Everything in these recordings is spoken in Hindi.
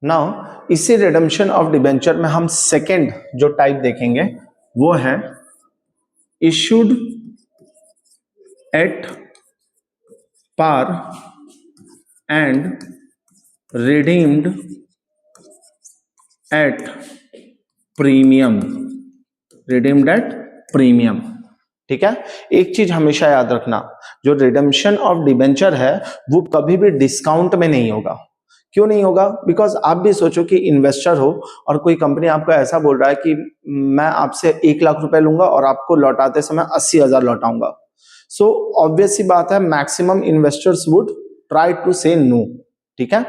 नाउ इसी रिडम्पशन ऑफ डिबेंचर में हम सेकेंड जो टाइप देखेंगे वो है issued at par and redeemed at premium. Redeemed at premium, ठीक है। एक चीज हमेशा याद रखना, जो रिडम्पशन ऑफ डिबेंचर है वो कभी भी डिस्काउंट में नहीं होगा। क्यों नहीं होगा? बिकॉज आप भी सोचो कि इन्वेस्टर हो और कोई कंपनी आपको ऐसा बोल रहा है कि मैं आपसे 1 लाख रुपए लूंगा और आपको लौटाते समय 80,000 लौटाऊंगा। सो ऑब्वियस सी बात है, maximum investors would try to say no, ठीक है।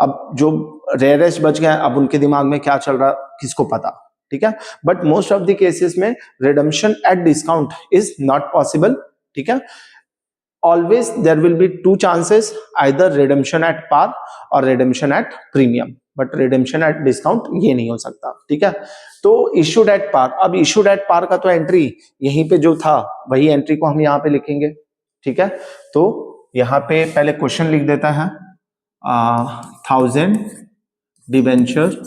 अब जो रेयरेस्ट बच गए, अब उनके दिमाग में क्या चल रहा किसको पता, ठीक है। But most of the cases में redemption at discount is not possible, ठीक है। Always there will be two chances, either redemption at par or redemption at premium, but redemption at discount ये नहीं हो सकता, ठीक है। तो issued at par, अब issued at par का तो एंट्री यहीं पे जो था वही एंट्री को हम यहाँ पे लिखेंगे, ठीक है। तो यहाँ पे पहले क्वेश्चन लिख देता है 1000 debenture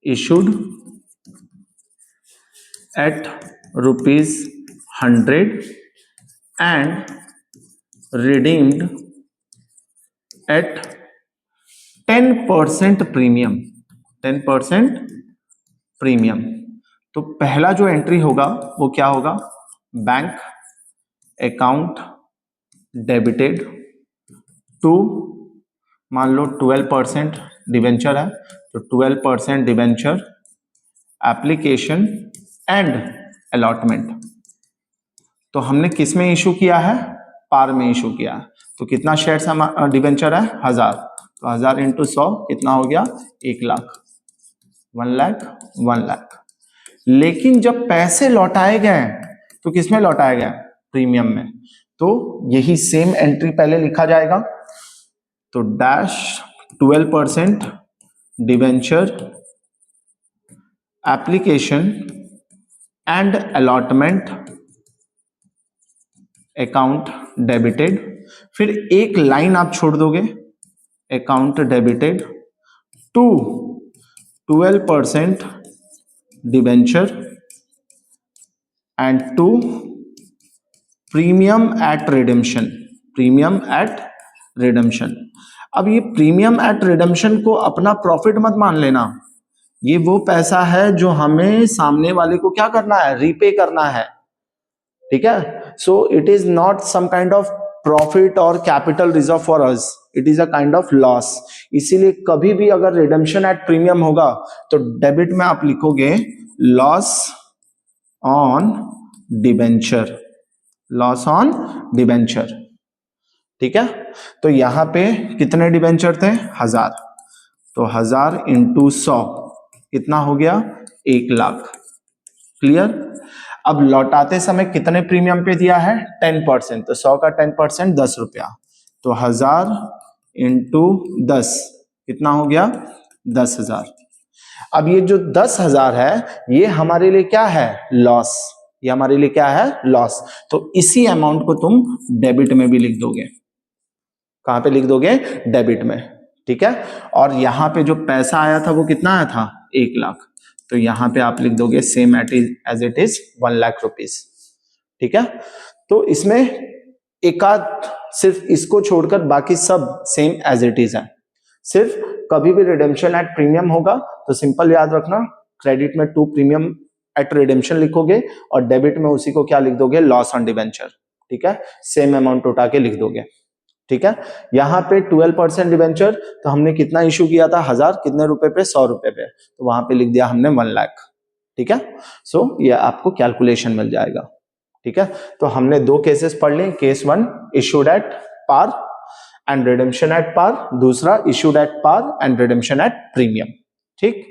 issued at ₹100 and redeemed at 10% premium. 10% premium. तो पहला जो एंट्री होगा वो क्या होगा? बैंक अकाउंट डेबिटेड टू, मान लो 12% डिबेंचर है तो 12% डिबेंचर एप्लीकेशन एंड अलॉटमेंट। तो हमने किस में इशू किया है? पार में इशू किया है। तो कितना शेयर्स डिबेंचर है? 1000। तो 1000 इंटू 100 कितना हो गया? 1 लाख। 1 लाख 1 लाख। लेकिन जब पैसे लौटाए गए तो किसमें लौटाए गए? प्रीमियम में। तो यही सेम एंट्री पहले लिखा जाएगा। तो dash 12% debenture application and allotment account debited, फिर एक लाइन आप छोड़ दोगे, account debited to 12% debenture and to premium at redemption. Premium at redemption. अब ये प्रीमियम एट रिडेम्पशन को अपना प्रॉफिट मत मान लेना, ये वो पैसा है जो हमें सामने वाले को क्या करना है? रीपे करना है, ठीक है। So it is not some kind of profit और capital reserve for us, it is a kind of loss. इसीलिए कभी भी अगर रिडेम्पशन एट प्रीमियम होगा तो डेबिट में आप लिखोगे loss on debenture. Loss on debenture, ठीक है। तो यहां पे कितने डिबेंचर थे? 1000। तो 1000 इंटू 100 कितना हो गया? 1 लाख। क्लियर? अब लौटाते समय कितने प्रीमियम पे दिया है? 10%। तो 100 का 10% 10 रुपया। तो 1000 इंटू 10 कितना हो गया? 10,000। अब ये जो 10,000 है ये हमारे लिए क्या है? लॉस। ये हमारे लिए क्या है? लॉस। तो इसी अमाउंट को तुम डेबिट में भी लिख दोगे। कहां पे लिख दोगे? डेबिट में, ठीक है। और यहां पे जो पैसा आया था वो कितना आया था? 1 लाख। तो यहां पे आप लिख दोगे same as it is 1 lakh rupees, ठीक है। तो इसमें एकाध सिर्फ इसको छोड़कर बाकी सब सेम एज इट इज है। सिर्फ कभी भी रिडेम्पशन एट प्रीमियम होगा तो सिंपल याद रखना, क्रेडिट में 2 प्रीमियम एट रिडेम्पशन लिखोगे और डेबिट में उसी को क्या लिख दोगे? लॉस ऑन डिबेंचर, ठीक है। सेम अमाउंट उठा के लिख दोगे, ठीक है। यहां पे 12% डिबेंचर, तो हमने कितना इशू किया था? 1000। कितने रुपए पे? 100 रुपए पे। तो वहां पे लिख दिया हमने 1 लाख, ठीक है। सो ये आपको कैलकुलेशन मिल जाएगा, ठीक है। तो हमने 2 केसेस पढ़ लिए। Case 1 issued at par and redemption at par, दूसरा issued at par and redemption at premium, ठीक।